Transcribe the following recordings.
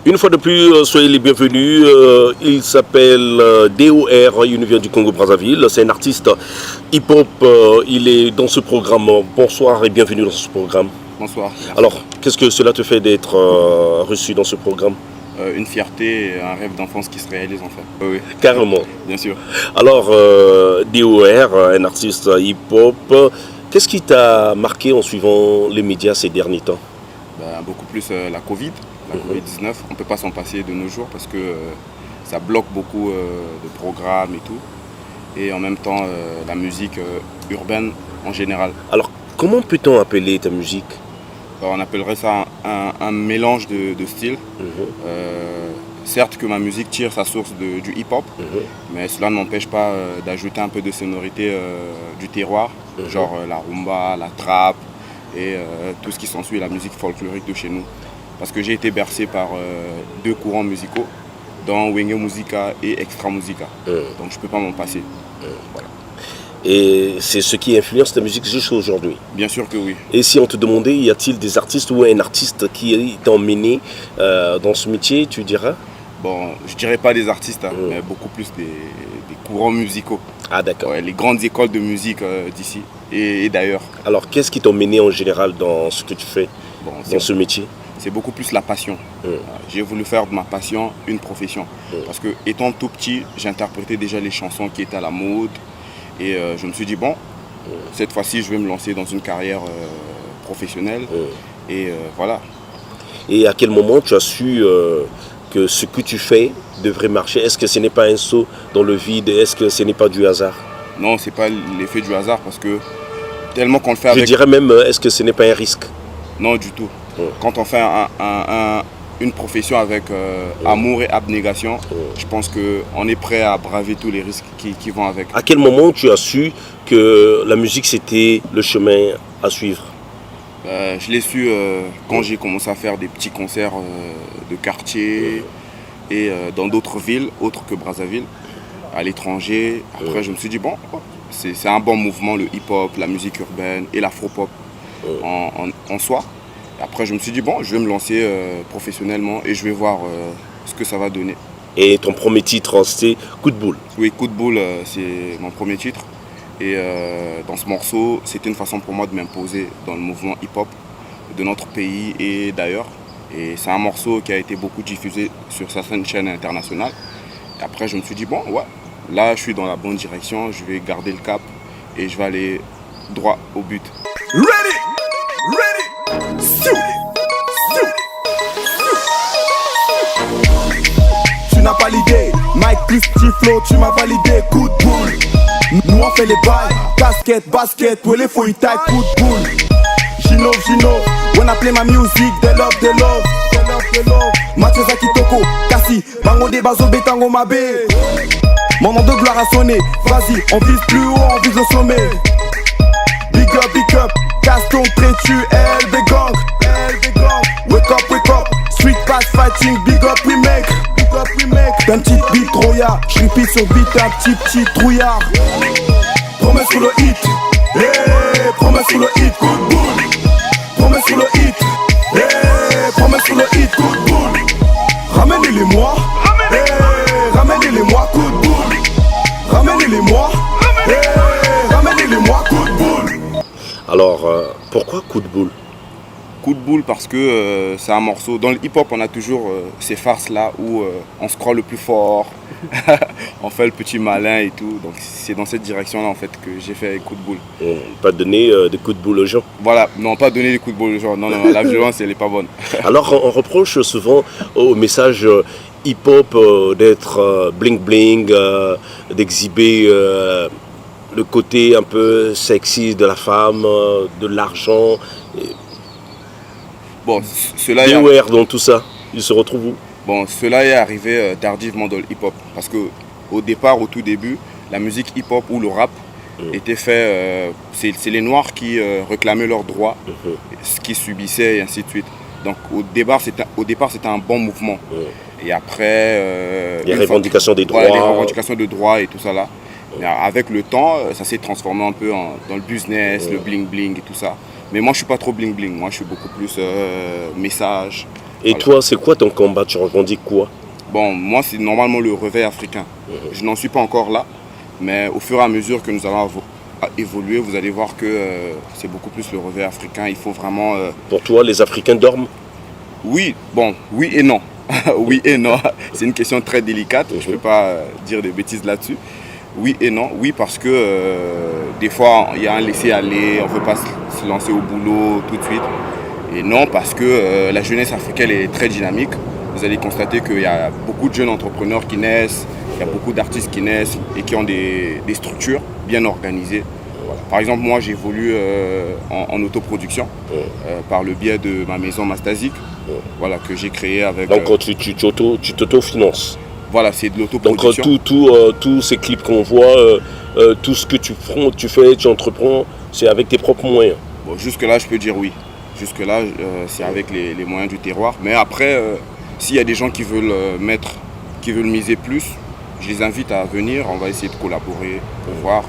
Une fois de plus, soyez les bienvenus. Il s'appelle DOR, il nous vient du Congo-Brazzaville. C'est un artiste hip-hop. Il est dans ce programme. Bonsoir et bienvenue dans ce programme. Bonsoir. Merci. Alors, qu'est-ce que cela te fait d'être reçu dans ce programme? Une fierté et un rêve d'enfance qui se réalise en fait. Oui, Carrément. bien sûr. Alors, DOR, un artiste hip-hop. Qu'est-ce qui t'a marqué en suivant les médias ces derniers temps? Beaucoup plus la Covid, Covid-19. On ne peut pas s'en passer de nos jours parce que ça bloque beaucoup de programmes et tout. Et en même temps, la musique urbaine en général. Alors, comment peut-on appeler ta musique? On appellerait ça un mélange de styles. Certes que ma musique tire sa source du hip-hop, mais cela ne m'empêche pas d'ajouter un peu de sonorité du terroir, genre la rumba, la trap et tout ce qui s'ensuit, la musique folklorique de chez nous. Parce que j'ai été bercé par deux courants musicaux, dans Wenge Musica et Extra Musica. Donc je ne peux pas m'en passer. Voilà. Et c'est ce qui influence ta musique jusqu'à aujourd'hui? Bien sûr que oui. Et si on te demandait, y a-t-il des artistes ou un artiste qui t'a emmené dans ce métier, tu diras? Bon, je dirais pas des artistes, mais beaucoup plus des courants musicaux. Ah d'accord. Ouais, les grandes écoles de musique d'ici et d'ailleurs. Alors qu'est-ce qui t'a emmené en général dans ce que tu fais, dans ce métier? C'est beaucoup plus la passion. J'ai voulu faire de ma passion une profession. Parce que étant tout petit, j'interprétais déjà les chansons qui étaient à la mode. Et je me suis dit, bon, cette fois-ci, je vais me lancer dans une carrière professionnelle. Et voilà. Et à quel moment tu as su que ce que tu fais devrait marcher? Est-ce que ce n'est pas un saut dans le vide? Est-ce que ce n'est pas du hasard? Non, ce n'est pas l'effet du hasard parce que tellement qu'on le fait avec... Je dirais même, est-ce que ce n'est pas un risque? Non, du tout. Quand on fait une profession avec amour et abnégation, je pense qu'on est prêt à braver tous les risques qui vont avec. À quel moment tu as su que la musique c'était le chemin à suivre? Je l'ai su quand j'ai commencé à faire des petits concerts de quartier et dans d'autres villes autres que Brazzaville, à l'étranger. Après je me suis dit bon, c'est un bon mouvement, le hip-hop, la musique urbaine et l'afro-pop en soi. Après, je me suis dit, bon, je vais me lancer professionnellement et je vais voir ce que ça va donner. Et ton premier titre, c'était Coup de boule? Oui, Coup de boule, c'est mon premier titre. Et dans ce morceau, c'était une façon pour moi de m'imposer dans le mouvement hip-hop de notre pays et d'ailleurs. Et c'est un morceau qui a été beaucoup diffusé sur certaines chaînes internationales. Et après, je me suis dit, bon, ouais, là, je suis dans la bonne direction, je vais garder le cap et je vais aller droit au but. Ready! Tu n'as pas l'idée, Mike plus Tiflo, tu m'as validé, coup de boule. Nous on fait les bails, casquette, basket, pour les fouilles taille, coup de boule. Gino, when I play my music, they love. Mathieu Kitoko, Kassi, Bango de Bazo, Betango Mabé. Mon nom de gloire a sonné, vas-y, on vise plus haut, on vise le sommet. Big up, Gaston, Trétu, LB Gang. Wake up, street pass fighting, big up we make. D'un petit beat Troya, je repeat sur beat, un petit trouillard. Promets sous le hit, promets sous le hit, coup de boule. Promets sous le hit, promets sous le hit, coup de boule. Ramenez-les-moi, ramenez-les-moi, coup de boule. Ramenez-les-moi, ramenez-les-moi, coup de boule. Alors, pourquoi Coup de boule? Coup de boule parce que c'est un morceau. Dans le hip-hop, on a toujours ces farces-là où on se croit le plus fort, on fait le petit malin et tout. Donc c'est dans cette direction-là en fait que j'ai fait Coup de boule. Pas donner des coups de boule aux gens? Voilà, non, pas donner des coups de boule aux gens. Non, la violence, elle n'est pas bonne. Alors, on reproche souvent au message hip-hop d'être bling-bling, d'exhiber le côté un peu sexy de la femme, de l'argent. Bon, cela DOR dans tout ça, il se retrouve où? Bon, cela est arrivé tardivement dans le hip-hop. Parce qu'au départ, au tout début, la musique hip-hop ou le rap était fait... c'est les Noirs qui réclamaient leurs droits, ce qu'ils subissaient et ainsi de suite. Donc au départ, c'était un bon mouvement. Et après... les revendications des droits. Voilà, les revendications de droits et tout ça là. Mais avec le temps, ça s'est transformé un peu dans le business, le bling-bling et tout ça. Mais moi, je ne suis pas trop bling-bling. Moi, je suis beaucoup plus message, Et Voilà. toi, c'est quoi ton combat? Tu revendiques quoi? Bon, moi, c'est normalement le réveil africain. Je n'en suis pas encore là, mais au fur et à mesure que nous allons évoluer, vous allez voir que c'est beaucoup plus le réveil africain. Il faut vraiment... Pour toi, les Africains dorment? Oui, bon, oui et non. Oui et non. C'est une question très délicate. Je ne peux pas dire des bêtises là-dessus. Oui et non. Oui, parce que des fois, il y a un laisser-aller. On ne veut pas se lancer au boulot tout de suite. Et non, parce que la jeunesse africaine est très dynamique. Vous allez constater qu'il y a beaucoup de jeunes entrepreneurs qui naissent, il y a beaucoup d'artistes qui naissent et qui ont des structures bien organisées. Voilà. Par exemple, moi, j'évolue en autoproduction par le biais de ma maison Mastasic, voilà, que j'ai créée avec... Donc tu t'auto-finances. Voilà, c'est de Donc l'autoproduction. tous ces clips qu'on voit, tout ce que tu fais, tu entreprends, c'est avec tes propres moyens. Bon, jusque-là, je peux dire oui. Jusque-là, c'est avec les moyens du terroir. Mais après, s'il y a des gens qui veulent qui veulent miser plus, je les invite à venir. On va essayer de collaborer pour voir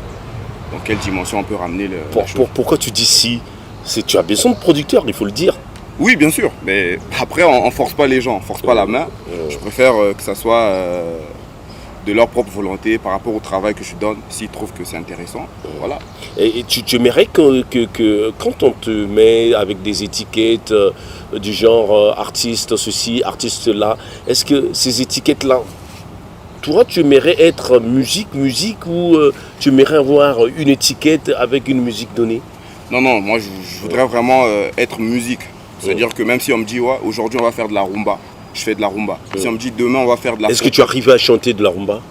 dans quelle dimension on peut ramener la chose. Pourquoi tu dis si? Tu as besoin de producteurs, il faut le dire. Oui, bien sûr. Mais après, on ne force pas les gens, on ne force pas la main. Je préfère que ça soit de leur propre volonté par rapport au travail que je donne, s'ils trouvent que c'est intéressant. Voilà. Et tu aimerais que quand on te met avec des étiquettes du genre artiste ceci, artiste là, est-ce que ces étiquettes-là, toi tu aimerais être musique ou tu aimerais avoir une étiquette avec une musique donnée? Non, moi je voudrais vraiment être musique. C'est-à-dire que même si on me dit ouais, aujourd'hui on va faire de la rumba, je fais de la rumba. Si on me dit demain on va faire de la... Est-ce que tu arrives à chanter de la rumba?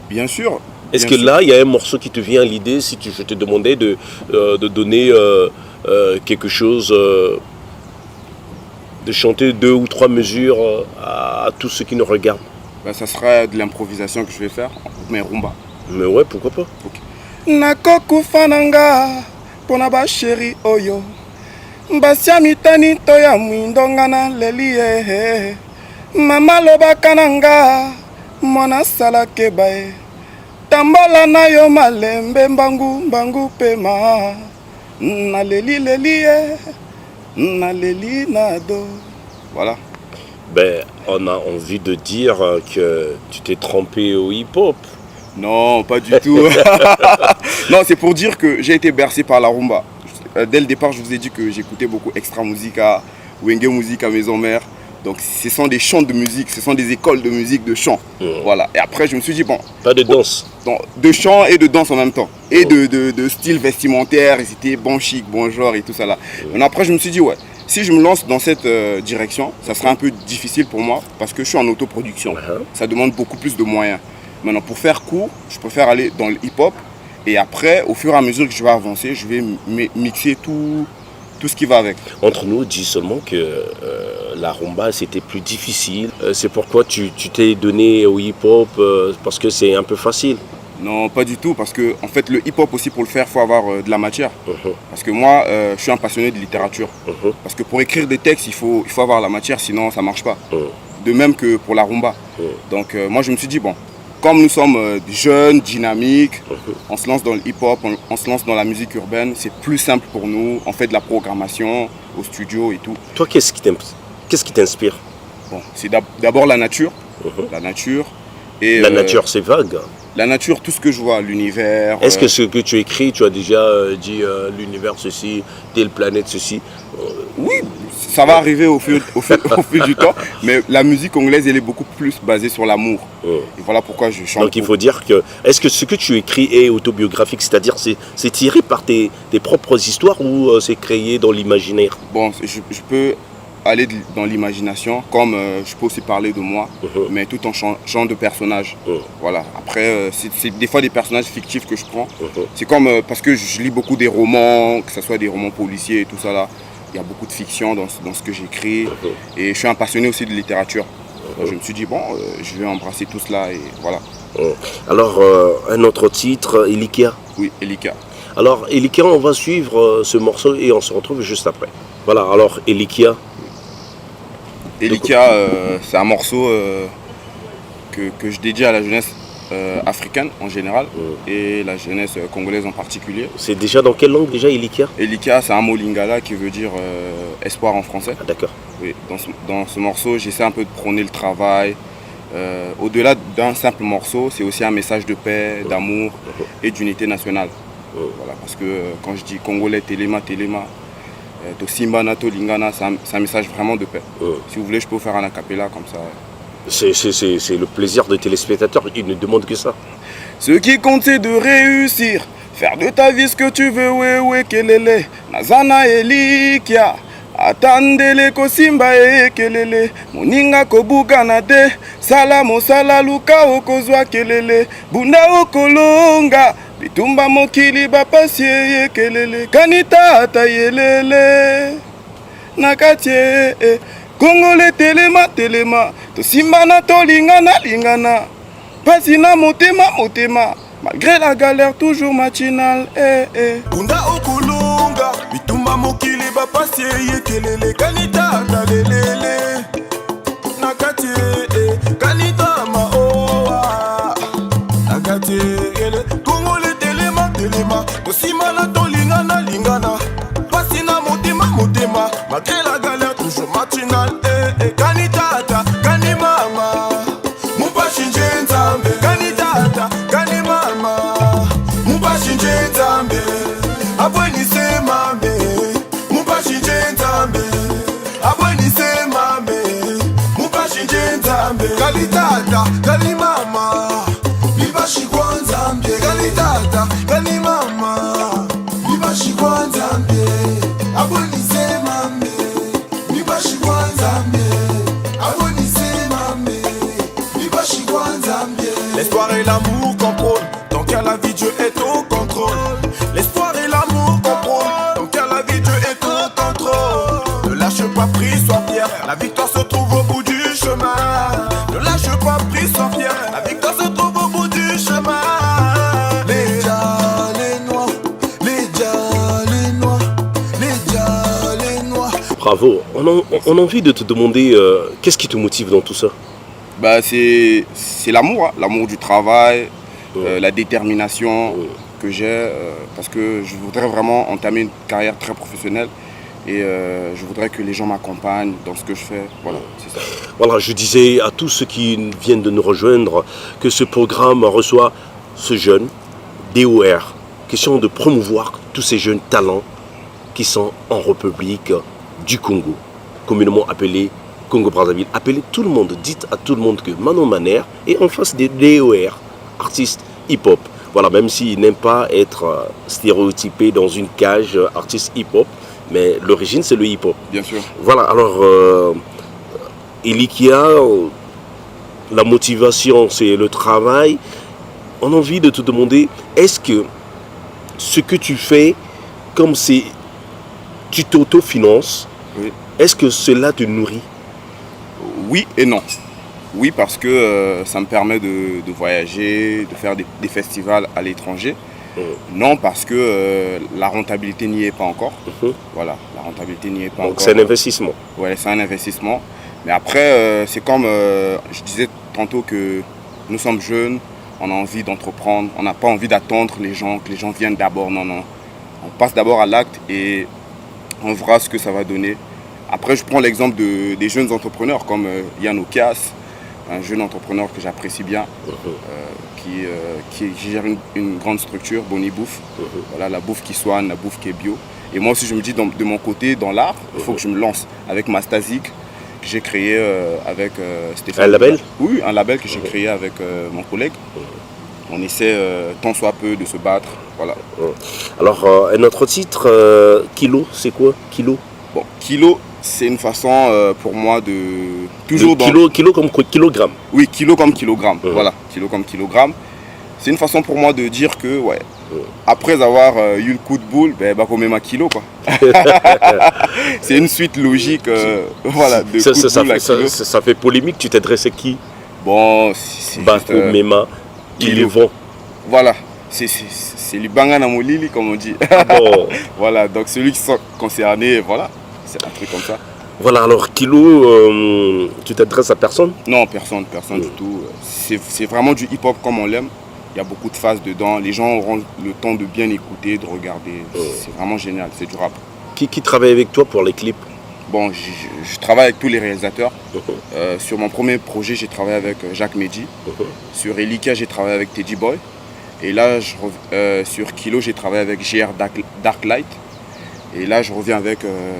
Bien sûr. Est-ce que là, il y a un morceau qui te vient à l'idée si je te demandais de donner quelque chose, de chanter 2 ou 3 mesures à tous ceux qui nous regardent? Ben, ça sera de l'improvisation que je vais faire, mais rumba. Mais ouais, pourquoi pas? nakokufa nanga mpona basheri oyo basia mitani to ya mwindo nga na leli ye mama lobaka nanga mwana sala keba ye tambola na yo malembe mbangu pema na leli ye na leli na do. Voilà. Ben, on a envie de dire que tu t'es trempé au hip-hop. Non, pas du tout. Non, c'est pour dire que j'ai été bercé par la rumba. Dès le départ, je vous ai dit que j'écoutais beaucoup Extra Musica, Wenge Musica Maison Mère. Donc ce sont des chants de musique, ce sont des écoles de musique, de chant. Voilà. Et après, je me suis dit, bon... Pas de danse. De chant et de danse en même temps. Et de style vestimentaire, et c'était bon chic, bon genre et tout ça là. Mais après, je me suis dit, ouais, si je me lance dans cette direction, ça sera un peu difficile pour moi parce que je suis en autoproduction. Ça demande beaucoup plus de moyens. Maintenant, pour faire court, je préfère aller dans le hip-hop. Et après, au fur et à mesure que je vais avancer, je vais mixer tout ce qui va avec. Entre nous, dis seulement que la rumba, c'était plus difficile. C'est pourquoi tu t'es donné au hip-hop, parce que c'est un peu facile. Non, pas du tout, parce que en fait, le hip-hop aussi, pour le faire, il faut avoir de la matière. Parce que moi, je suis un passionné de littérature. Parce que pour écrire des textes, il faut avoir la matière, sinon ça ne marche pas. De même que pour la rumba. Donc moi, je me suis dit, bon, comme nous sommes jeunes, dynamiques, on se lance dans le hip-hop, on se lance dans la musique urbaine, c'est plus simple pour nous, on fait de la programmation au studio et tout. Toi, qu'est-ce qui t'inspire? Bon, c'est d'abord la nature. La nature. Et, la nature, c'est vague. La nature, tout ce que je vois, l'univers. Est-ce que ce que tu écris, tu as déjà dit l'univers ceci, telle planète ceci? Oui, ça va arriver au fil du temps, mais la musique anglaise, elle est beaucoup plus basée sur l'amour. Et voilà pourquoi je chante. Donc il faut dire que, est-ce que ce que tu écris est autobiographique, c'est-à-dire c'est tiré par tes propres histoires ou c'est créé dans l'imaginaire? Bon, je peux aller dans l'imagination, comme je peux aussi parler de moi, mais tout en changeant de personnage. Voilà. Après, c'est des fois des personnages fictifs que je prends. C'est comme, parce que je lis beaucoup des romans, que ce soit des romans policiers et tout ça là. Il y a beaucoup de fiction dans ce que j'écris. Et je suis un passionné aussi de littérature. Donc, je me suis dit, bon, je vais embrasser tout cela et voilà. Alors, un autre titre, Elikia. Oui, Elikia. Alors, Elikia, on va suivre ce morceau et on se retrouve juste après. Voilà, alors, Elikia. Elikia, c'est un morceau que je dédie à la jeunesse africaine en général et la jeunesse congolaise en particulier. C'est déjà dans quelle langue déjà, Elikia? Elikia, c'est un mot lingala qui veut dire espoir en français. Ah, d'accord. Oui, dans ce morceau, j'essaie un peu de prôner le travail. Au-delà d'un simple morceau, c'est aussi un message de paix, d'amour et d'unité nationale. Voilà, parce que quand je dis Congolais, Téléma, to Simbana, to Lingana, c'est un message vraiment de paix. Si vous voulez, je peux vous faire un acapella comme ça. C'est le plaisir des téléspectateurs, ils ne demandent que ça. Ce qui compte, c'est de réussir. Faire de ta vie ce que tu veux, ouais, kelele. Nazana elikia. Atandele kosimba kelele. Moninga kobukana te. Sala mosala luka okozwa kelele. Bunda okolonga. Bitumba mokili bapasi kelele. Kanita atayelele. Nakatie. Congolais telema. Tosimbana lingana. Pasina motema. Malgré la galère, toujours matinale. Bunda okulunga, bitumba mokili bapasi kelele. Kanita talelele, nakati kanita maoa, nakati Congolais telema. Tosimana lingana. Pasina motema. Malgré la galère, toujours matinale. Kanitata, kanimama, mupashinje nzambe. Kanitata, kanimama, mupashinje nzambe. Abwenise mame, mupashinje nzambe. Abwenise mame, mupashinje nzambe. Kanitata, kanimama, bibashikwa nzambe. Kanitata, kanimama, bibashikwa nzambe. Abwenise mame, bibashikwa nzambe. L'espoir et l'amour contrôlent, tant qu'à la vie Dieu est au contrôle. L'espoir et l'amour contrôlent, tant qu'à la vie Dieu est au contrôle. Ne lâche pas prise, sois fier, la victoire se trouve au bout du chemin. Ne lâche pas prise, sois fier, la victoire se trouve au bout du chemin. Les dia, les noirs, les noirs. Bravo, on a envie de te demander qu'est-ce qui te motive dans tout ça? Bah, c'est l'amour, l'amour du travail, la détermination que j'ai, parce que je voudrais vraiment entamer une carrière très professionnelle et je voudrais que les gens m'accompagnent dans ce que je fais. Voilà, c'est ça. Voilà, je disais à tous ceux qui viennent de nous rejoindre que ce programme reçoit ce jeune DOR. Question de promouvoir tous ces jeunes talents qui sont en République du Congo, communément appelés Congo-Brazzaville. Appelez tout le monde, dites à tout le monde que Manon Maner est en face des DOR, artistes hip-hop. Voilà, même s'il n'aime pas être stéréotypé dans une cage artiste hip-hop, mais l'origine c'est le hip-hop. Bien sûr. Voilà, alors Elikia, la motivation c'est le travail. On a envie de te demander, est-ce que ce que tu fais, comme c'est, tu t'autofinances, Oui. Est-ce que cela te nourrit? Oui et non. Oui, parce que ça me permet de voyager, de faire des festivals à l'étranger. Non, parce que la rentabilité n'y est pas encore. Voilà, la rentabilité n'y est pas encore. Donc c'est un investissement. Ouais, c'est un investissement. Mais après, c'est comme je disais tantôt que nous sommes jeunes, on a envie d'entreprendre, on n'a pas envie d'attendre que les gens viennent d'abord. Non. On passe d'abord à l'acte et on verra ce que ça va donner. Après, je prends l'exemple des jeunes entrepreneurs comme Yann Okias, un jeune entrepreneur que j'apprécie bien, qui gère une grande structure, Bonnie Bouffe. Voilà, la bouffe qui soigne, la bouffe qui est bio. Et moi aussi, je me dis, de mon côté, dans l'art, il faut que je me lance avec ma Stasic, que j'ai créé avec Stéphane. Un label? Oui, un label que j'ai créé avec mon collègue. On essaie tant soit peu de se battre. Voilà. Alors, un autre titre, Kilo, c'est quoi Kilo? Bon, Kilo, c'est une façon pour moi de toujours kilo comme kilogramme. Oui, kilo comme kilogramme. Voilà, kilo comme kilogramme. C'est une façon pour moi de dire que ouais, après avoir eu le coup de boule, bah quand même un kilo quoi. C'est une suite logique, voilà, de coup de boule à kilo. Ça fait polémique. Tu t'adresses à qui? Bon, c'est Bako Mema, ils le vont. Voilà, c'est le bangana molili comme on dit. Bon. Voilà, donc celui qui sont concernés, voilà. C'est un truc comme ça. Voilà, alors Kilo, tu t'adresses à personne? Non, personne du tout. C'est vraiment du hip-hop comme on l'aime. Il y a beaucoup de phases dedans. Les gens auront le temps de bien écouter, de regarder. C'est vraiment génial, c'est du rap. Qui travaille avec toi pour les clips? Bon, je travaille avec tous les réalisateurs. Sur mon premier projet, j'ai travaillé avec Jacques Medji. Sur Elika, j'ai travaillé avec Teddy Boy. Et là, sur Kilo, j'ai travaillé avec JR Darklight. Et là, je reviens avec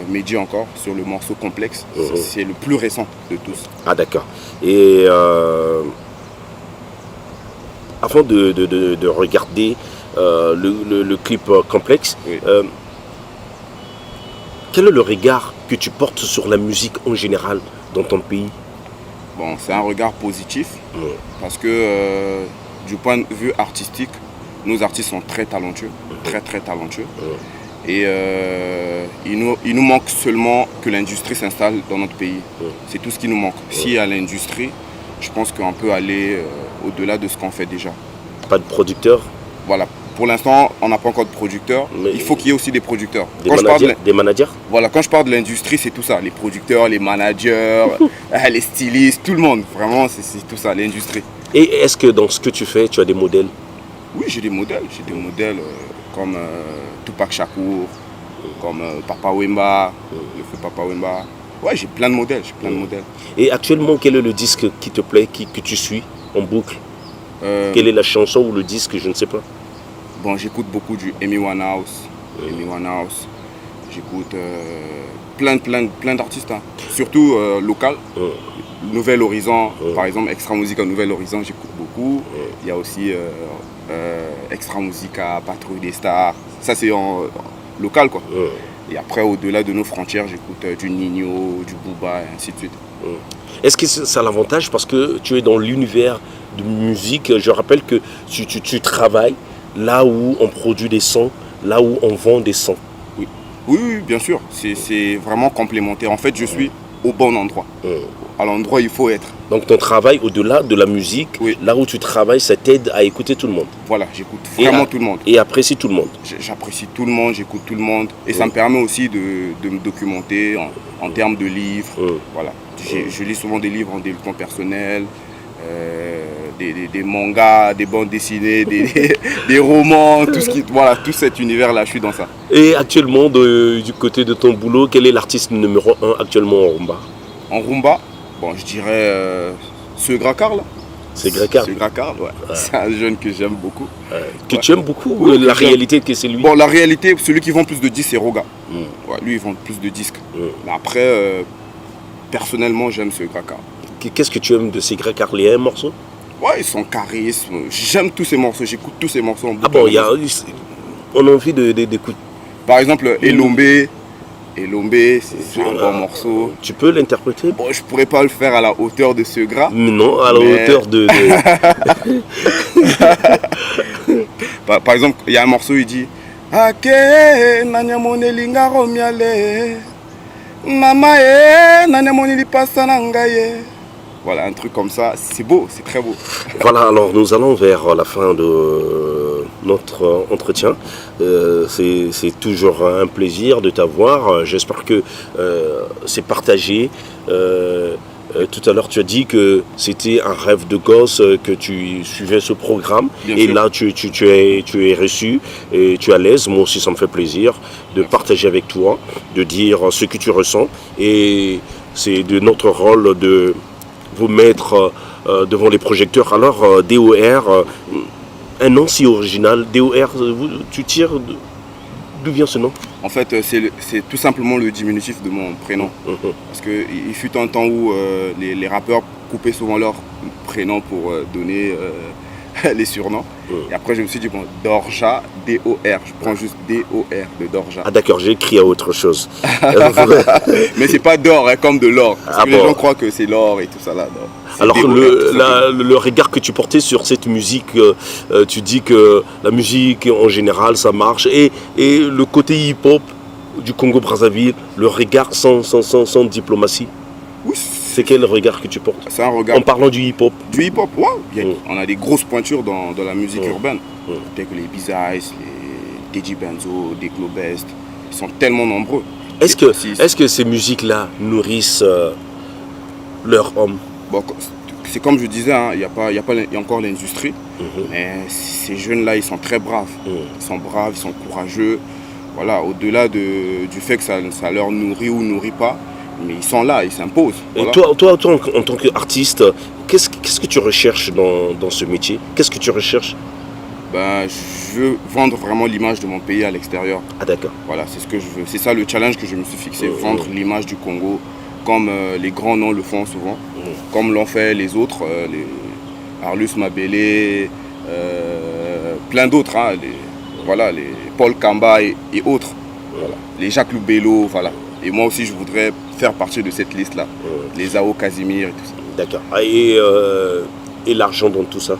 Medji encore sur le morceau Complexe. C'est le plus récent de tous. Ah d'accord. Et avant de regarder le clip Complexe, Oui. quel est le regard que tu portes sur la musique en général dans ton pays? Bon, c'est un regard positif parce que du point de vue artistique, nos artistes sont très talentueux, très talentueux. Et il nous manque seulement que l'industrie s'installe dans notre pays. C'est tout ce qui nous manque. S'il y a l'industrie, je pense qu'on peut aller au-delà de ce qu'on fait déjà. Pas de producteur? Voilà. Pour l'instant, on n'a pas encore de producteurs. Mais il faut qu'il y ait aussi des producteurs. Des managers? Voilà, quand je parle de l'industrie, c'est tout ça. Les producteurs, les managers, les stylistes, tout le monde. Vraiment, c'est tout ça, l'industrie. Et est-ce que dans ce que tu fais, tu as des modèles? Oui, j'ai des modèles. J'ai des modèles comme Tupac Shakur, comme Papa Wemba, le feu Papa Wemba. Ouais, j'ai plein de modèles, Et actuellement, quel est le disque qui te plaît, que tu suis en boucle? Quelle est la chanson ou le disque, je ne sais pas. Bon, j'écoute beaucoup du Amy Winehouse. J'écoute plein d'artistes, hein. Surtout local. Nouvel Horizon, par exemple, Extra Musica Nouvel Horizon, j'écoute beaucoup. Il y a aussi Extra Musica, Patrouille des Stars. Ça, c'est en local, quoi. Et après, au-delà de nos frontières, j'écoute du Nino, du Booba, et ainsi de suite. Est-ce que ça a l'avantage parce que tu es dans l'univers de musique? Je rappelle que tu travailles là où on produit des sons, là où on vend des sons. Oui, bien sûr. C'est vraiment complémentaire. En fait, je suis au bon endroit. À l'endroit où il faut être. Donc ton travail, au-delà de la musique, là où tu travailles, ça t'aide à écouter tout le monde. Voilà, j'écoute vraiment tout le monde. Et apprécie tout le monde. J'apprécie tout le monde, j'écoute tout le monde. Et ça me permet aussi de me documenter en termes de livres. Voilà. Je lis souvent des livres en développement personnel. Des mangas, des bandes dessinées, des romans, tout cet univers-là, je suis dans ça. Et actuellement, du côté de ton boulot, quel est l'artiste numéro 1 actuellement en rumba? En rumba, bon, je dirais ce Gracard là. C'est Gracard. C'est Gracard, ouais. C'est un jeune que j'aime beaucoup. Que tu aimes beaucoup? Oui, la réalité que c'est lui? Bon, la réalité, celui qui vend plus de disques, c'est Roga. Ouais, lui, il vend plus de disques. Mais après, personnellement, j'aime ce Gracard. Qu'est-ce que tu aimes de ces Gracard? Il y a un morceau? Ouais, ils sont charisme. J'aime tous ces morceaux, j'écoute tous ces morceaux en boucle. Ah bon, on a envie d'écouter. Par exemple, Elombe, c'est un bon morceau. Tu peux l'interpréter? Bon, je pourrais pas le faire à la hauteur de ce gras. Non, à la hauteur de... Par exemple, il y a un morceau, il dit Ake nanyamone lingaro miale Mama nanyamone lipasa nangaye. Voilà, un truc comme ça, c'est beau, c'est très beau. Voilà, alors nous allons vers la fin de notre entretien. C'est toujours un plaisir de t'avoir. J'espère que c'est partagé. Tout à l'heure, tu as dit que c'était un rêve de gosse, que tu suivais ce programme. Bien et sûr. Là, tu es reçu et tu es à l'aise. Moi aussi, ça me fait plaisir de partager avec toi, de dire ce que tu ressens. Et c'est de notre rôle de vous mettre devant les projecteurs. Alors, DOR, un nom si original. DOR, tu tires d'où vient ce nom? En fait, c'est tout simplement le diminutif de mon prénom. Parce qu'il fut un temps où les rappeurs coupaient souvent leur prénom pour donner les surnoms. Et après, je me suis dit, bon, Dorja, D-O-R. Je prends juste D-O-R de Dorja. Ah d'accord, j'ai écrit à autre chose. Mais c'est pas d'or, hein, comme de l'or. Parce que les gens croient que c'est l'or et tout ça là. Non. Alors le regard que tu portais sur cette musique, tu dis que la musique en général ça marche. Et le côté hip-hop du Congo-Brazzaville, le regard sans diplomatie. Oui. C'est quel regard que tu portes? C'est un regard. En parlant du hip-hop. Du hip-hop, ouais. On a des grosses pointures dans la musique urbaine. Tels que les Bizaïs, les Deji Benzo, des Globest. Ils sont tellement nombreux. Est-ce que ces musiques-là nourrissent leur homme? Bon, c'est comme je disais, il y a encore l'industrie. Mais ces jeunes-là, ils sont très braves. Ils sont braves, ils sont courageux. Voilà, au-delà du fait que ça leur nourrit ou nourrit pas, mais ils sont là, ils s'imposent. Et Voilà. toi, en tant qu'artiste, qu'est-ce que tu recherches dans ce métier? Qu'est-ce que tu recherches? Ben, je veux vendre vraiment l'image de mon pays à l'extérieur. Ah d'accord. Voilà, c'est ce que je veux. C'est ça le challenge que je me suis fixé, vendre l'image du Congo comme les grands noms le font souvent, comme l'ont fait les autres, les Arlus Mabélé, plein d'autres, hein, les Paul Kamba et autres, voilà. Les Jacques Loubello, voilà. Et moi aussi, je voudrais faire partie de cette liste-là, les Ao Casimir et tout ça. D'accord. Et l'argent dans tout ça?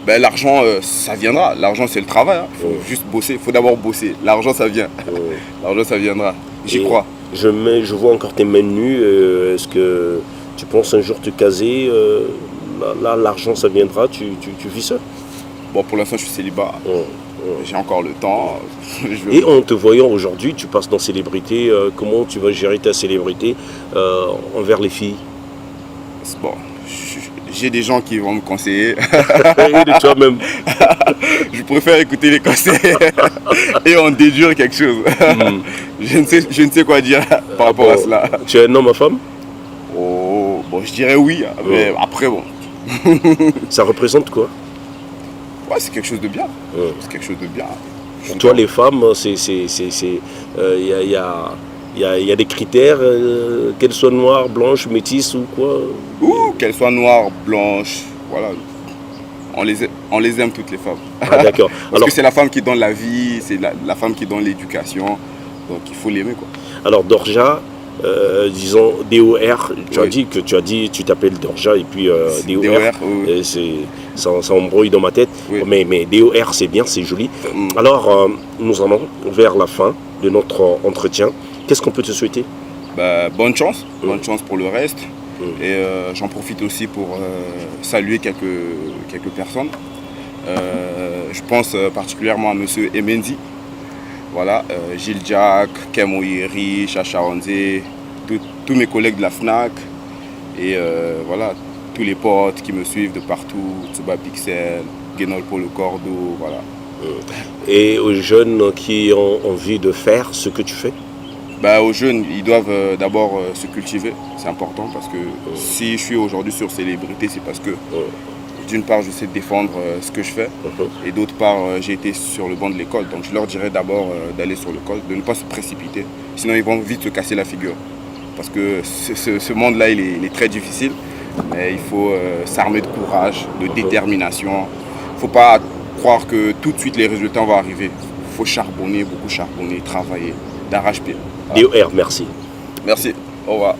Ben, l'argent, ça viendra. L'argent, c'est le travail. Il faut juste bosser. Il faut d'abord bosser. L'argent, ça vient. L'argent, ça viendra. J'y crois. Je vois encore tes mains nues. Est-ce que tu penses un jour te caser? Là, l'argent, ça viendra. Tu vis ça? Bon, pour l'instant, je suis célibat. J'ai encore le temps. Et en te voyant aujourd'hui, tu passes dans célébrité. Comment tu vas gérer ta célébrité envers les filles? Bon, j'ai des gens qui vont me conseiller. Et de toi-même. Je préfère écouter les conseils et en déduire quelque chose. Je ne sais quoi dire par rapport à cela. Tu es un homme à femme? Oh, bon, je dirais oui, mais après, bon. Ça représente quoi? Ouais, c'est quelque chose de bien. C'est quelque chose de bien. Pour toi, les femmes, il y a des critères, qu'elles soient noires, blanches, métisses ou quoi? Ou qu'elles soient noires, blanches, voilà. On les aime toutes les femmes. Ah, d'accord. Parce que c'est la femme qui donne la vie, c'est la femme qui donne l'éducation. Donc il faut l'aimer, quoi. Alors Dorja, disons DOR, tu t'appelles Dorja et puis DOR, oui. ça embrouille dans ma tête, Oui. mais DOR c'est bien, c'est joli. Alors nous allons vers la fin de notre entretien. Qu'est-ce qu'on peut te souhaiter? Bah, bonne chance pour le reste. Et j'en profite aussi pour saluer quelques personnes. Je pense particulièrement à monsieur Emendi. Voilà, Gilles Jack, Kemoiri, Chacha Onze, tous mes collègues de la FNAC et voilà, tous les potes qui me suivent de partout, Tsuba Pixel, Guénol Polo Cordo, voilà. Et aux jeunes qui ont envie de faire ce que tu fais? Bah, aux jeunes, ils doivent d'abord se cultiver, c'est important parce que si je suis aujourd'hui sur Célébrité, c'est parce que d'une part je sais défendre ce que je fais et d'autre part j'ai été sur le banc de l'école, donc je leur dirais d'abord d'aller sur l'école, de ne pas se précipiter, sinon ils vont vite se casser la figure parce que ce monde-là il est très difficile, mais il faut s'armer de courage, de détermination. Il ne faut pas croire que tout de suite les résultats vont arriver, il faut charbonner, beaucoup charbonner, travailler d'arrache-pied. DOR, merci. Merci, au revoir.